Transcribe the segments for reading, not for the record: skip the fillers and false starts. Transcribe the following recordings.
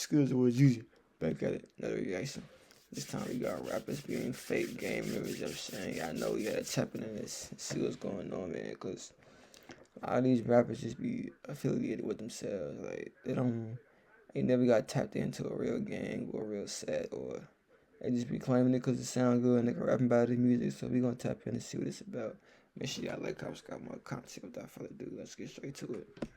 Skills was Geezy. Back at it. Another reaction. This time we got rappers being fake game members. I'm saying, I know we gotta tap into this and see what's going on, man. Because a lot of these rappers just be affiliated with themselves. Like, they never got tapped into a real gang or a real set, or they just be claiming it because it sound good and they can rap about the music. So we gonna tap in and see what it's about. Make sure y'all like, comment, got more content. Without further ado, let's get straight to it.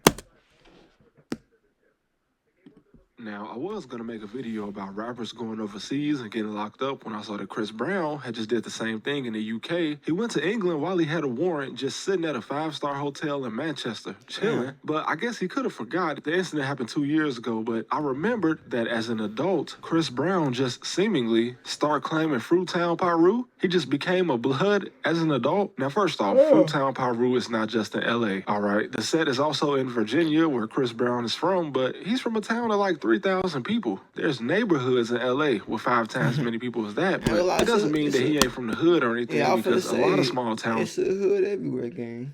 Now, I was going to make a video about rappers going overseas and getting locked up when I saw that Chris Brown had just did the same thing in the UK. He went to England while he had a warrant, just sitting at a 5-star hotel in Manchester, chilling. But I guess he could have forgot the incident happened 2 years ago, but I remembered that as an adult, Chris Brown just seemingly started claiming Fruitown, Peru. He just became a blood as an adult. Now, first off, Fruitown, Peru is not just in LA, all right? The set is also in Virginia, where Chris Brown is from, but he's from a town of like 3,000 people. There's neighborhoods in LA with 5 times as many people as that, but it doesn't mean that he ain't from the hood or anything, because a lot of small towns. It's a hood everywhere, gang.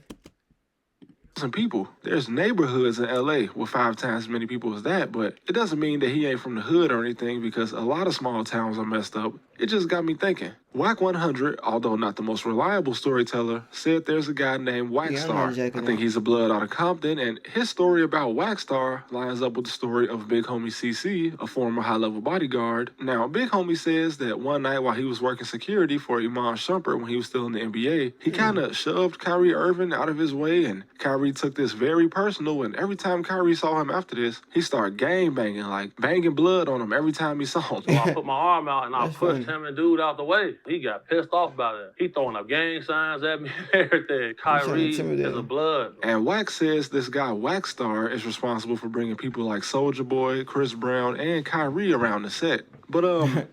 Some people. There's neighborhoods in LA with 5 times as many people as that, but it doesn't mean that he ain't from the hood or anything, because a lot of small towns are messed up. It just got me thinking. Whack 100, although not the most reliable storyteller, said there's a guy named Waxstar. I think he's a blood out of Compton, and his story about Waxstar lines up with the story of Big Homie CC, a former high-level bodyguard. Now, Big Homie says that one night while he was working security for Iman Shumpert when he was still in the NBA, he kind of shoved Kyrie Irving out of his way, and Kyrie took this very personal, and every time Kyrie saw him after this, he started gang-banging, like banging blood on him every time he saw him. So I put my arm out and I pushed him and dude out the way. He got pissed off about it. He throwing up gang signs at me and everything. Kyrie is a blood. And Wax says this guy Waxstar is responsible for bringing people like Soulja Boy, Chris Brown, and Kyrie around the set. But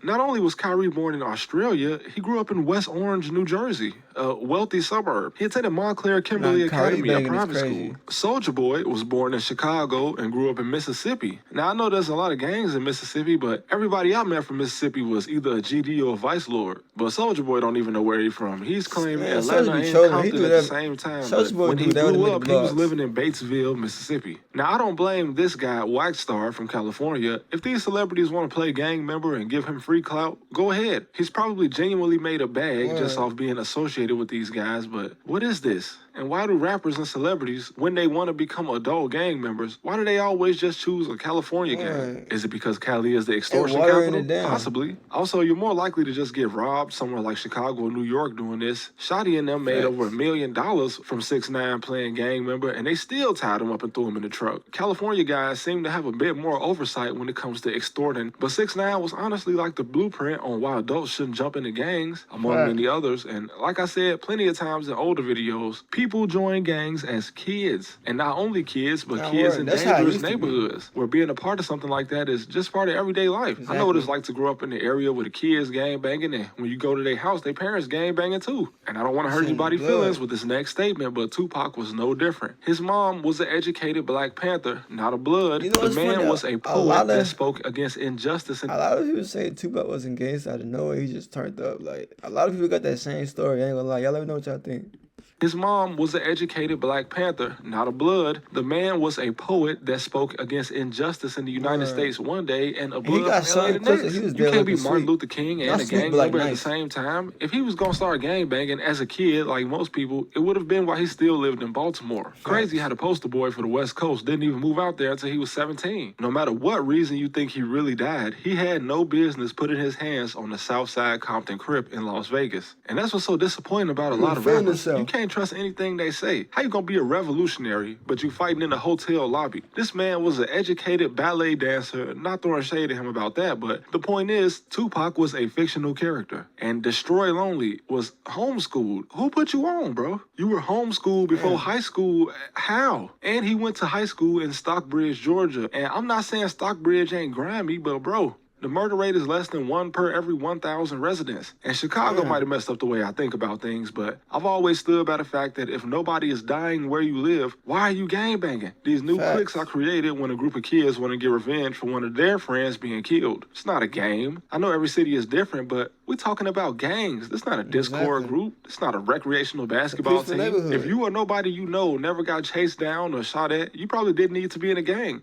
not only was Kyrie born in Australia, he grew up in West Orange, New Jersey, a wealthy suburb. He attended Montclair Kimberly Academy, a private school. Soulja Boy was born in Chicago and grew up in Mississippi. Now, I know there's a lot of gangs in Mississippi, but everybody I met from Mississippi was either a GD or a vice lord. But Soulja Boy don't even know where he's from. He's claiming Atlanta and Compton at the same time. But when he grew up, he was living in Batesville, Mississippi. Now, I don't blame this guy, Waxstar from California. If these celebrities want to play gang member and give him free clout, go ahead. He's probably genuinely made a bag just off being associated with these guys, but what is this? And why do rappers and celebrities, when they want to become adult gang members, why do they always just choose a California gang? Is it because Cali is the extortion capital? Possibly. Also, you're more likely to just get robbed somewhere like Chicago or New York doing this. Shotty and them made over $1 million from 6ix9ine playing gang member, and they still tied him up and threw him in the truck. California guys seem to have a bit more oversight when it comes to extorting, but 6ix9ine was honestly like the blueprint on why adults shouldn't jump into gangs, among many others. And like I said plenty of times in older videos, people join gangs as kids, and not only kids, but kids in dangerous neighborhoods, where being a part of something like that is just part of everyday life. I know what it's like to grow up in the area where the kids gang banging, and when you go to their house, their parents gang banging too. And I don't want to hurt anybody's feelings with this next statement, but Tupac was no different. His mom was an educated Black Panther, not a blood. The man was a poet that spoke against injustice. And a lot of people say Tupac wasn't gay, so out of nowhere he just turned up. Like, a lot of people got that same story. I ain't gonna lie. Y'all let me know what y'all think. His mom was an educated Black Panther, not a blood. The man was a poet that spoke against injustice in the United States one day, and a blood from LA the next. You can't be Martin Luther King and a gang member at the same time. If he was gonna start gang banging as a kid, like most people, it would have been while he still lived in Baltimore. Crazy how the poster boy for the West Coast didn't even move out there until he was 17. No matter what reason you think he really died, he had no business putting his hands on the Southside Compton Crip in Las Vegas. And that's what's so disappointing about a lot of rappers. You can't trust anything they say. How you gonna be a revolutionary, but you fighting in a hotel lobby? This man was an educated ballet dancer, not throwing shade at him about that, but the point is, Tupac was a fictional character, and Destroy Lonely was homeschooled. Who put you on, bro? You were homeschooled before high school. How? And he went to high school in Stockbridge, Georgia, and I'm not saying Stockbridge ain't grimy, but bro, the murder rate is less than 1 per every 1,000 residents. And Chicago might have messed up the way I think about things, but I've always stood by the fact that if nobody is dying where you live, why are you gangbanging? These new cliques are created when a group of kids want to get revenge for one of their friends being killed. It's not a game. I know every city is different, but we're talking about gangs. This not a Discord group. It's not a recreational basketball team. If you or nobody you know never got chased down or shot at, you probably didn't need to be in a gang.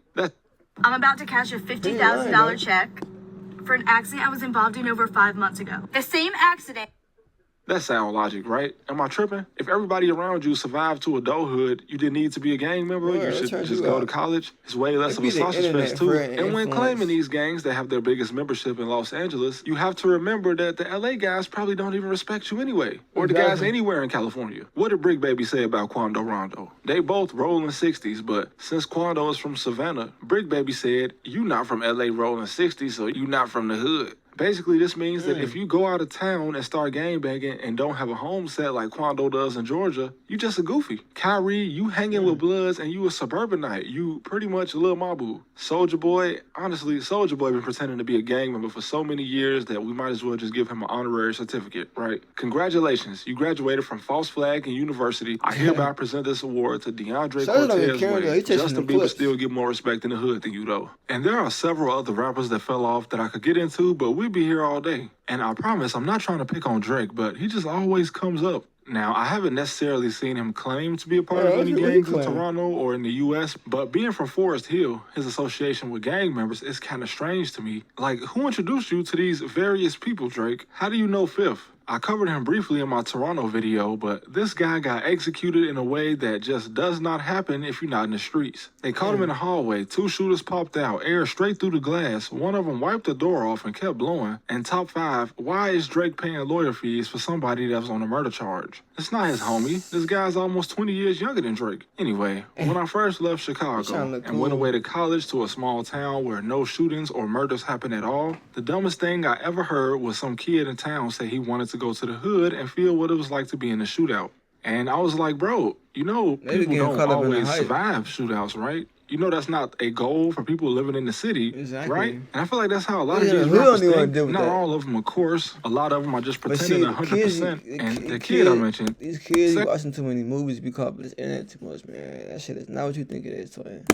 I'm about to cash a $50,000 check for an accident I was involved in over 5 months ago. The same accident. That's sound logic, right? Am I tripping? If everybody around you survived to adulthood, you didn't need to be a gang member. You should just go to college. It's way less of a sausage fest, too. And when claiming these gangs that have their biggest membership in Los Angeles, you have to remember that the LA guys probably don't even respect you anyway. Or the guys anywhere in California. What did Brick Baby say about Quando Rondo? They both rolling 60s, but since Quando is from Savannah, Brick Baby said, you not from LA rolling 60s, so you not from the hood. Basically, this means that if you go out of town and start gangbanging and don't have a home set like Quando does in Georgia, you just a goofy. Kyrie, you hanging with Bloods and you a suburbanite. You pretty much Lil Mabu. Soulja Boy, honestly, Soulja Boy been pretending to be a gang member for so many years that we might as well just give him an honorary certificate, right? Congratulations, you graduated from False Flag University. I hereby present this award to DeAndre Cortez. Justin Bieber still get more respect in the hood than you, though. And there are several other rappers that fell off that I could get into, but we'd be here all day. And I promise I'm not trying to pick on Drake, but he just always comes up. Now, I haven't necessarily seen him claim to be a part of any gangs in Toronto or in the U.S., but being from Forest Hill, his association with gang members is kind of strange to me. Like, who introduced you to these various people, Drake? How do you know Fifth? I covered him briefly in my Toronto video, but this guy got executed in a way that just does not happen if you're not in the streets. They caught him in the hallway, 2 shooters popped out, air straight through the glass, one of them wiped the door off and kept blowing. And top 5, why is Drake paying lawyer fees for somebody that was on a murder charge? It's not his homie. This guy's almost 20 years younger than Drake. Anyway, when I first left Chicago and went away to college to a small town where no shootings or murders happen at all, the dumbest thing I ever heard was some kid in town say he wanted to go to the hood and feel what it was like to be in a shootout. And I was like, bro, you know, people don't always survive shootouts, right? You know that's not a goal for people living in the city, right? And I feel like that's how a lot of these rappers think. Not all of them, of course. A lot of them are just pretending 100%. And the kid I mentioned. These kids watching too many movies because of this internet too much, man. That shit is not what you think it is, twin.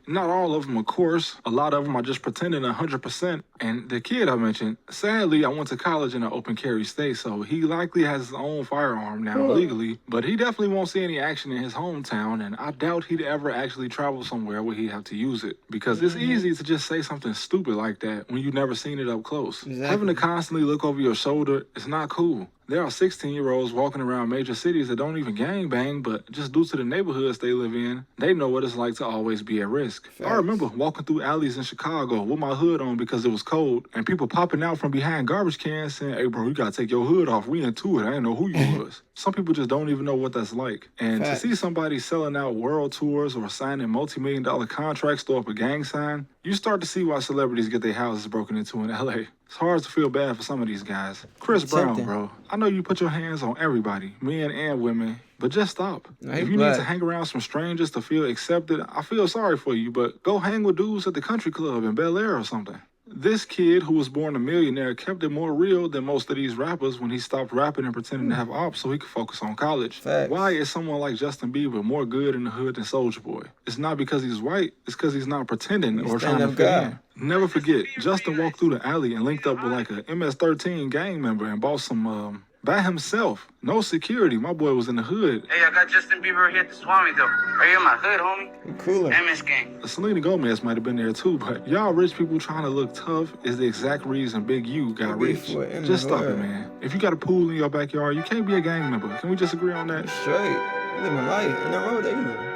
Not all of them, of course. A lot of them are just pretending 100%. And the kid I mentioned, sadly, I went to college in an open carry state, so he likely has his own firearm now legally, but he definitely won't see any action in his hometown, and I doubt he'd ever actually travel somewhere where he'd have to use it, because it's easy to just say something stupid like that when you've never seen it up close. Having to constantly look over your shoulder is not cool. There are 16-year-olds walking around major cities that don't even gangbang, but just due to the neighborhoods they live in, they know what it's like to always be at risk. I remember walking through alleys in Chicago with my hood on because it was cold, and people popping out from behind garbage cans saying, hey, bro, you gotta take your hood off. We into it. I didn't know who you was. Some people just don't even know what that's like. And to see somebody selling out world tours or signing multi-million-dollar contracts to throw up a gang sign, you start to see why celebrities get their houses broken into in LA. It's hard to feel bad for some of these guys. Chris Brown, bro. I know you put your hands on everybody, men and women, but just stop. If you need to hang around some strangers to feel accepted, I feel sorry for you, but go hang with dudes at the country club in Bel Air or something. This kid who was born a millionaire kept it more real than most of these rappers when he stopped rapping and pretending to have ops so he could focus on college. Why is someone like Justin Bieber more good in the hood than Soulja Boy? It's not because he's white, it's because he's not pretending or trying to fit in. Never forget, Justin walked through the alley and linked up with like a MS-13 gang member and bought some, by himself. No security. My boy was in the hood. Hey, I got Justin Bieber here to swap me though. Are you in my hood, homie? Cooler. MS gang. Selena Gomez might have been there too, but y'all rich people trying to look tough is the exact reason Big U got rich. Just stop it, man. If you got a pool in your backyard, you can't be a gang member. Can we just agree on that? Straight. Living life. Ain't nothing wrong with that either.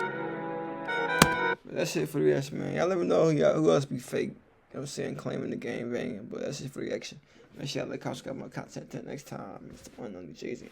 That's it for the reaction, man. Y'all let me know who else be fake. You know what I'm saying? Claiming the game banging. But that's it for the reaction. Make sure y'all like, comment, got more content. Till next time. It's the one on the Geezy.